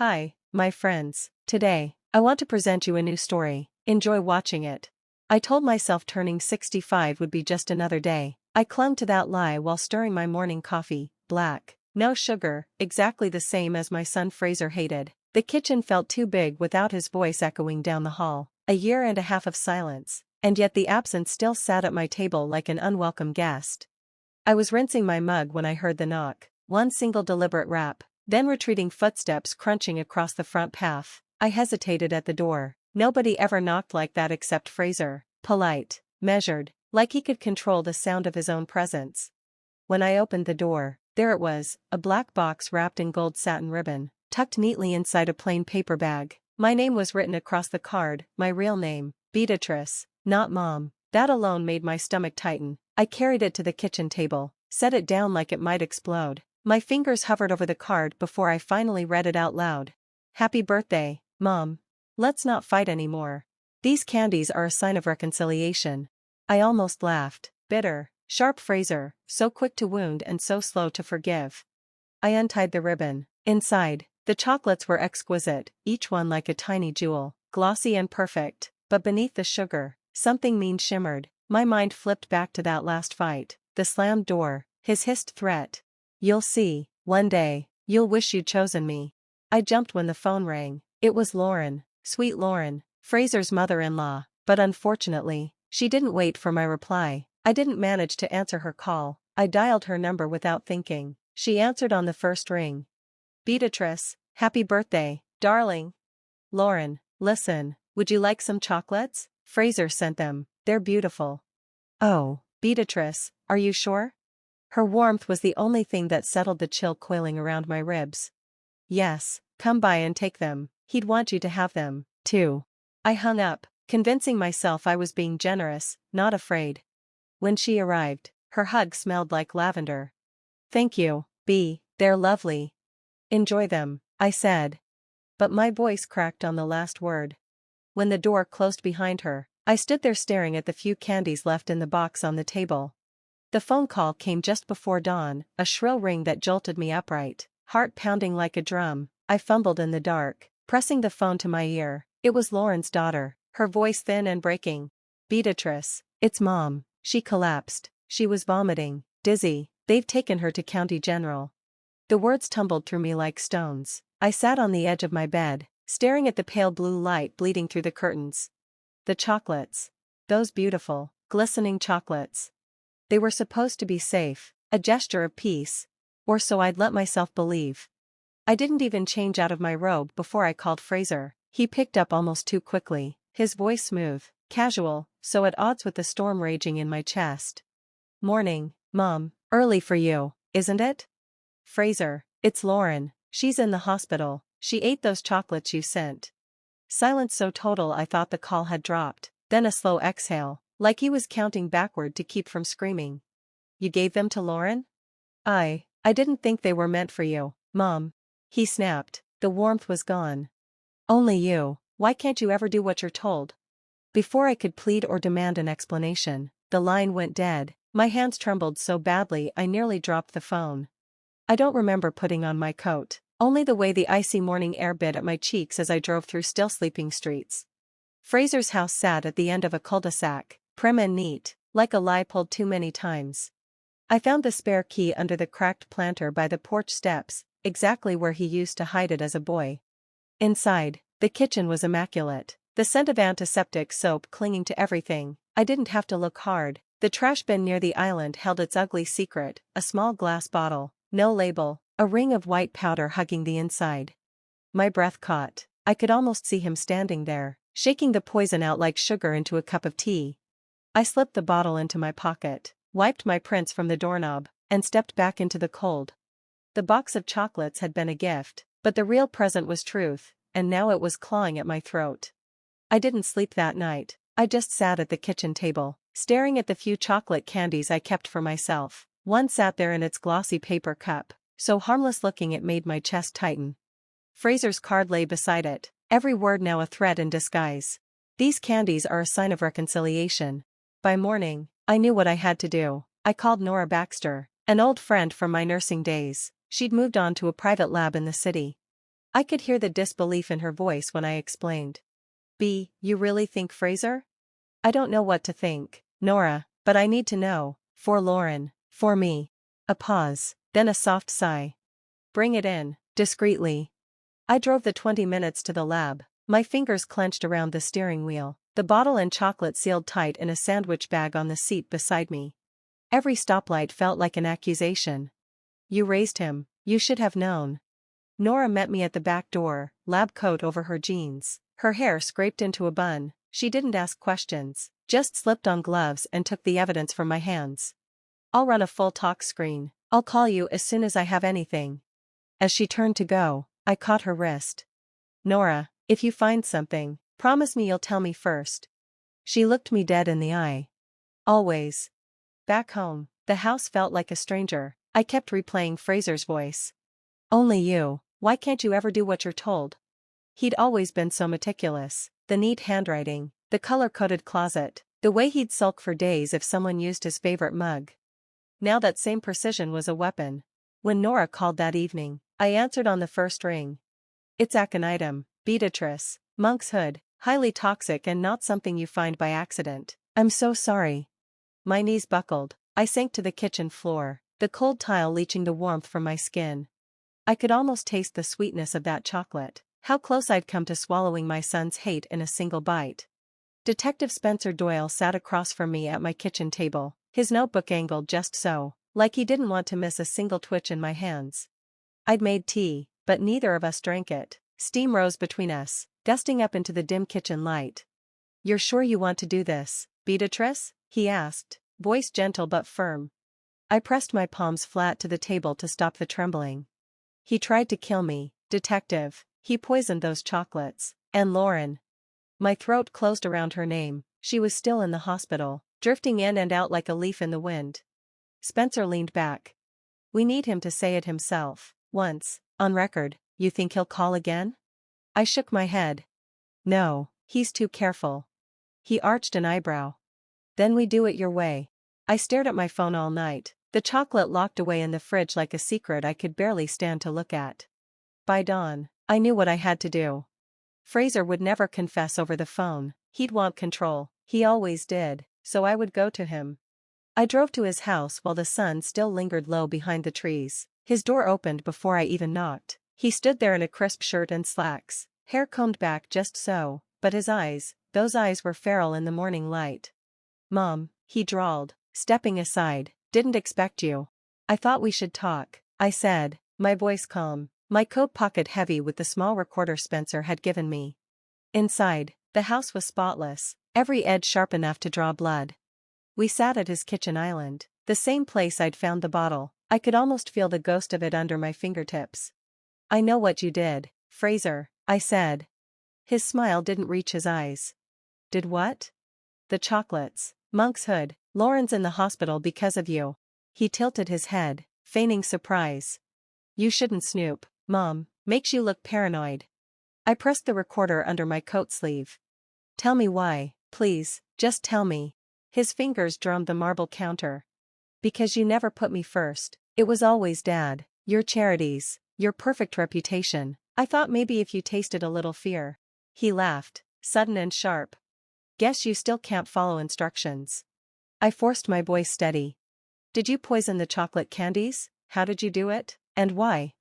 Hi, my friends. Today, I want to present you a new story. Enjoy watching it. I told myself turning 65 would be just another day. I clung to that lie while stirring my morning coffee, black, no sugar, exactly the same as my son Fraser hated. The kitchen felt too big without his voice echoing down the hall. A year and a half of silence, and yet the absence still sat at my table like an unwelcome guest. I was rinsing my mug when I heard the knock, one single deliberate rap, then retreating footsteps crunching across the front path. I hesitated at the door. Nobody ever knocked like that except Fraser, polite, measured, like he could control the sound of his own presence. When I opened the door, there it was, a black box wrapped in gold satin ribbon, tucked neatly inside a plain paper bag. My name was written across the card, my real name, Beatrice, not Mom. That alone made my stomach tighten. I carried it to the kitchen table, set it down like it might explode. My fingers hovered over the card before I finally read it out loud. Happy birthday, Mom. Let's not fight anymore. These candies are a sign of reconciliation. I almost laughed. Bitter, sharp Fraser, so quick to wound and so slow to forgive. I untied the ribbon. Inside, the chocolates were exquisite, each one like a tiny jewel, glossy and perfect, but beneath the sugar, something mean shimmered. My mind flipped back to that last fight, the slammed door, his hissed threat. You'll see, one day, you'll wish you'd chosen me. I jumped when the phone rang. It was Lauren, sweet Lauren, Fraser's mother-in-law, but unfortunately, she didn't wait for my reply. I didn't manage to answer her call. I dialed her number without thinking. She answered on the first ring. Beatrice, happy birthday, darling. Lauren, listen, would you like some chocolates? Fraser sent them, they're beautiful. Oh, Beatrice, are you sure? Her warmth was the only thing that settled the chill coiling around my ribs. Yes, come by and take them. He'd want you to have them, too. I hung up, convincing myself I was being generous, not afraid. When she arrived, her hug smelled like lavender. Thank you, B, they're lovely. Enjoy them, I said. But my voice cracked on the last word. When the door closed behind her, I stood there staring at the few candies left in the box on the table. The phone call came just before dawn, a shrill ring that jolted me upright, heart pounding like a drum. I fumbled in the dark, pressing the phone to my ear. It was Lauren's daughter, her voice thin and breaking. Beatrice, it's Mom. She collapsed. She was vomiting, dizzy. They've taken her to County General. The words tumbled through me like stones. I sat on the edge of my bed, staring at the pale blue light bleeding through the curtains. The chocolates. Those beautiful, glistening chocolates. They were supposed to be safe, a gesture of peace. Or so I'd let myself believe. I didn't even change out of my robe before I called Fraser. He picked up almost too quickly, his voice smooth, casual, so at odds with the storm raging in my chest. Morning, Mom. Early for you, isn't it? Fraser, it's Lauren. She's in the hospital. She ate those chocolates you sent. Silence so total I thought the call had dropped, then a slow exhale, like he was counting backward to keep from screaming. You gave them to Lauren? I didn't think they were meant for you, Mom. He snapped. The warmth was gone. Only you. Why can't you ever do what you're told? Before I could plead or demand an explanation, the line went dead. My hands trembled so badly I nearly dropped the phone. I don't remember putting on my coat, only the way the icy morning air bit at my cheeks as I drove through still sleeping streets. Fraser's house sat at the end of a cul-de-sac, prim and neat, like a lie pulled too many times. I found the spare key under the cracked planter by the porch steps, exactly where he used to hide it as a boy. Inside, the kitchen was immaculate, the scent of antiseptic soap clinging to everything. I didn't have to look hard. The trash bin near the island held its ugly secret, a small glass bottle, no label, a ring of white powder hugging the inside. My breath caught. I could almost see him standing there, shaking the poison out like sugar into a cup of tea. I slipped the bottle into my pocket, wiped my prints from the doorknob, and stepped back into the cold. The box of chocolates had been a gift, but the real present was truth, and now it was clawing at my throat. I didn't sleep that night. I just sat at the kitchen table, staring at the few chocolate candies I kept for myself. One sat there in its glossy paper cup, so harmless looking it made my chest tighten. Fraser's card lay beside it, every word now a threat in disguise. These candies are a sign of reconciliation. By morning, I knew what I had to do. I called Nora Baxter, an old friend from my nursing days. She'd moved on to a private lab in the city. I could hear the disbelief in her voice when I explained. B, you really think Fraser? I don't know what to think, Nora, but I need to know, for Lauren, for me. A pause, then a soft sigh. Bring it in, discreetly. I drove the 20 minutes to the lab, my fingers clenched around the steering wheel, the bottle and chocolate sealed tight in a sandwich bag on the seat beside me. Every stoplight felt like an accusation. You raised him, you should have known. Nora met me at the back door, lab coat over her jeans, her hair scraped into a bun. She didn't ask questions, just slipped on gloves and took the evidence from my hands. I'll run a full talk screen. I'll call you as soon as I have anything. As she turned to go, I caught her wrist. Nora, if you find something, promise me you'll tell me first. She looked me dead in the eye. Always. Back home, the house felt like a stranger. I kept replaying Fraser's voice. Only you, why can't you ever do what you're told? He'd always been so meticulous, the neat handwriting, the color-coded closet, the way he'd sulk for days if someone used his favorite mug. Now that same precision was a weapon. When Nora called that evening, I answered on the first ring. It's aconitum, Beatrice, monk's hood, highly toxic and not something you find by accident. I'm so sorry. My knees buckled, I sank to the kitchen floor, the cold tile leaching the warmth from my skin. I could almost taste the sweetness of that chocolate, how close I'd come to swallowing my son's hate in a single bite. Detective Spencer Doyle sat across from me at my kitchen table, his notebook angled just so, like he didn't want to miss a single twitch in my hands. I'd made tea, but neither of us drank it. Steam rose between us, gusting up into the dim kitchen light. You're sure you want to do this, Beatrice? He asked, voice gentle but firm. I pressed my palms flat to the table to stop the trembling. He tried to kill me, detective. He poisoned those chocolates. And Lauren. My throat closed around her name. She was still in the hospital, drifting in and out like a leaf in the wind. Spencer leaned back. We need him to say it himself, once, on record. You think he'll call again? I shook my head. No, he's too careful. He arched an eyebrow. Then we do it your way. I stared at my phone all night, the chocolate locked away in the fridge like a secret I could barely stand to look at. By dawn, I knew what I had to do. Fraser would never confess over the phone, he'd want control, he always did, so I would go to him. I drove to his house while the sun still lingered low behind the trees. His door opened before I even knocked. He stood there in a crisp shirt and slacks, hair combed back just so, but his eyes, those eyes were feral in the morning light. Mom, he drawled, stepping aside, didn't expect you. I thought we should talk, I said, my voice calm, my coat pocket heavy with the small recorder Spencer had given me. Inside, the house was spotless, every edge sharp enough to draw blood. We sat at his kitchen island, the same place I'd found the bottle. I could almost feel the ghost of it under my fingertips. I know what you did, Fraser, I said. His smile didn't reach his eyes. Did what? The chocolates, monk's hood, Lauren's in the hospital because of you. He tilted his head, feigning surprise. You shouldn't snoop, Mom, makes you look paranoid. I pressed the recorder under my coat sleeve. Tell me why, please, just tell me. His fingers drummed the marble counter. Because you never put me first, it was always Dad, your charities, your perfect reputation. I thought maybe if you tasted a little fear. He laughed, sudden and sharp. Guess you still can't follow instructions. I forced my voice steady. Did you poison the chocolate candies? How did you do it, and why?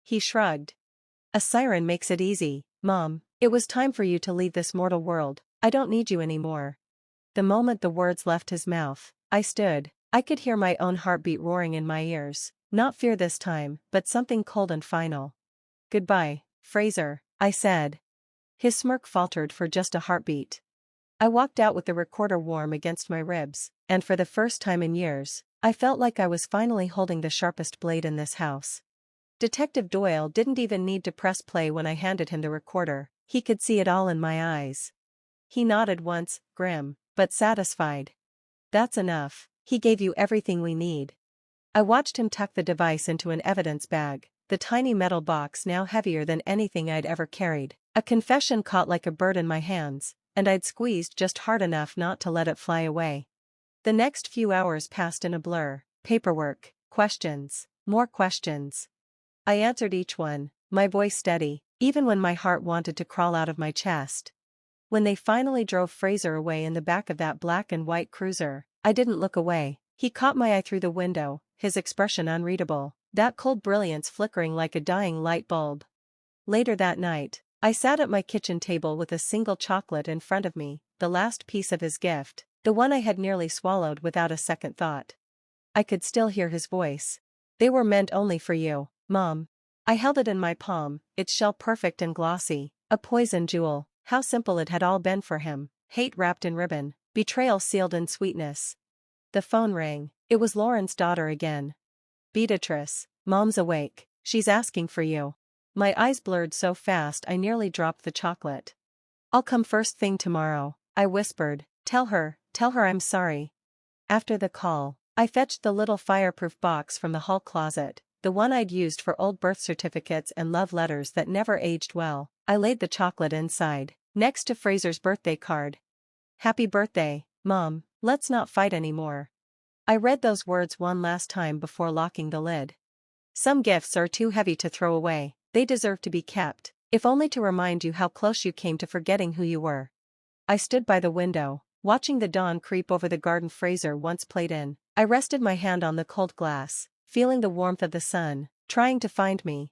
He shrugged. A siren makes it easy, Mom. It was time for you to leave this mortal world. I don't need you anymore. The moment the words left his mouth, I stood. I could hear my own heartbeat roaring in my ears, not fear this time, but something cold and final. Goodbye, Fraser, I said. His smirk faltered for just a heartbeat. I walked out with the recorder warm against my ribs, and for the first time in years, I felt like I was finally holding the sharpest blade in this house. Detective Doyle didn't even need to press play when I handed him the recorder, he could see it all in my eyes. He nodded once, grim, but satisfied. That's enough. He gave you everything we need. I watched him tuck the device into an evidence bag, the tiny metal box now heavier than anything I'd ever carried. A confession caught like a bird in my hands, and I'd squeezed just hard enough not to let it fly away. The next few hours passed in a blur, paperwork, questions, more questions. I answered each one, my voice steady. even when my heart wanted to crawl out of my chest. When they finally drove Fraser away in the back of that black and white cruiser, I didn't look away. He caught my eye through the window, his expression unreadable, that cold brilliance flickering like a dying light bulb. Later that night, I sat at my kitchen table with a single chocolate in front of me, the last piece of his gift, the one I had nearly swallowed without a second thought. I could still hear his voice. "They were meant only for you, Mom." I held it in my palm, its shell perfect and glossy, a poison jewel. How simple it had all been for him, hate wrapped in ribbon, betrayal sealed in sweetness. The phone rang. It was Lauren's daughter again. "Beatrice, Mom's awake, she's asking for you." My eyes blurred so fast I nearly dropped the chocolate. "I'll come first thing tomorrow," I whispered. Tell her I'm sorry." After the call, I fetched the little fireproof box from the hall closet, the one I'd used for old birth certificates and love letters that never aged well. I laid the chocolate inside, next to Fraser's birthday card. "Happy birthday, Mom, let's not fight anymore." I read those words one last time before locking the lid. Some gifts are too heavy to throw away, they deserve to be kept, if only to remind you how close you came to forgetting who you were. I stood by the window, watching the dawn creep over the garden Fraser once played in. I rested my hand on the cold glass, feeling the warmth of the sun, trying to find me.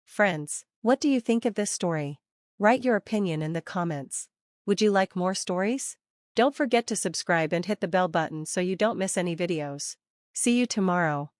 Friends, what do you think of this story? Write your opinion in the comments. Would you like more stories? Don't forget to subscribe and hit the bell button so you don't miss any videos. See you tomorrow.